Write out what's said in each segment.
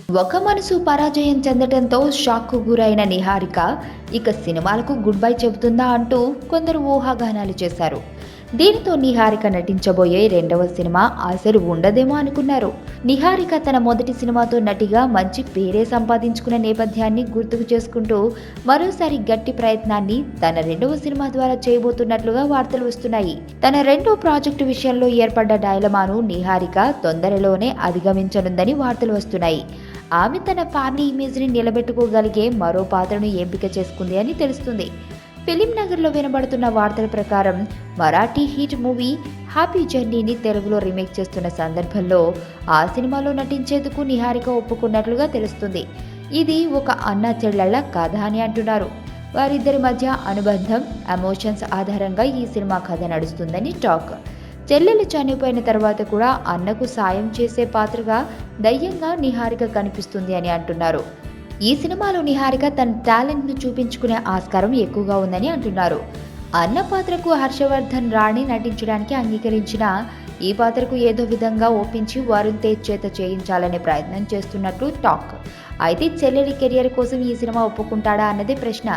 ఒక మనసు పరాజయం చెందడంతో షాక్కు గురైన నిహారిక ఇక సినిమాలకు గుడ్ బై చెబుతుందా అంటూ కొందరు ఊహాగానాలు చేశారు. దీనితో నిహారిక నటించబోయే రెండవ సినిమా అసలు ఉండదేమో అనుకున్నారు. నిహారిక తన మొదటి సినిమాతో నటిగా మంచి పేరే సంపాదించుకున్న నేపథ్యాన్ని గుర్తుకు చేసుకుంటూ మరోసారి గట్టి ప్రయత్నాన్ని తన రెండవ సినిమా ద్వారా చేయబోతున్నట్లుగా వార్తలు వస్తున్నాయి. తన రెండో ప్రాజెక్టు విషయంలో ఏర్పడ్డ డైలమాను నిహారిక తొందరలోనే అధిగమించనుందని వార్తలు వస్తున్నాయి. ఆమె తన ఫ్యామిలీ ఇమేజ్ని నిలబెట్టుకోగలిగే మరో పాత్రను ఎంపిక చేసుకుంది అని తెలుస్తుంది. ఫిలిం నగర్లో వినబడుతున్న వార్తల ప్రకారం మరాఠీ హిట్ మూవీ హ్యాపీ జర్నీని తెలుగులో రీమేక్ చేస్తున్న సందర్భంలో ఆ సినిమాలో నటించేందుకు నిహారిక ఒప్పుకున్నట్లుగా తెలుస్తుంది. ఇది ఒక అన్న చెల్లెళ్ల కథ అని అంటున్నారు. వారిద్దరి మధ్య అనుబంధం, ఎమోషన్స్ ఆధారంగా ఈ సినిమా కథ నడుస్తుందని టాక్. చెల్లెలు చనిపోయిన తర్వాత కూడా అన్నకు సాయం చేసే పాత్రగా దయ్యంగా నిహారిక కనిపిస్తుంది అని అంటున్నారు. ఈ సినిమాలో నిహారిక తన టాలెంట్ను చూపించుకునే ఆస్కారం ఎక్కువగా ఉందని అంటున్నారు. అన్న పాత్రకు హర్షవర్ధన్ రాణి నటించడానికి అంగీకరించిన ఈ పాత్రకు ఏదో విధంగా ఒప్పించి వరుణ్ తేజ్ చేత చేయించాలనే ప్రయత్నం చేస్తున్నట్లు టాక్. అయితే చెల్లెలి కెరియర్ కోసం ఈ సినిమా ఒప్పుకుంటాడా అన్నదే ప్రశ్న.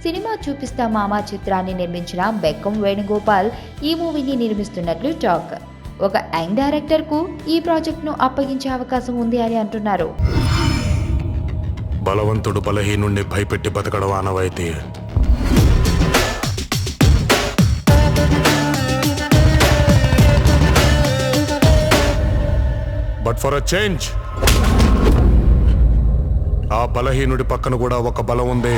సినిమా చూపిస్తా మామా చిత్రాన్ని నిర్మించిన బెక్కం వేణుగోపాల్ ఈ మూవీని నిర్మిస్తున్నట్లు టాక్. ఒక యంగ్ డైరెక్టర్కు ఈ ప్రాజెక్ట్ను అప్పగించే అవకాశం ఉంది అని అంటున్నారు. బలవంతుడు బలహీనుణ్ణి భయపెట్టి బతకడం ఆనవాయితీ. బట్ ఫర్ అ చేంజ్, ఆ బలహీనుడి పక్కన కూడా ఒక బలం ఉంది.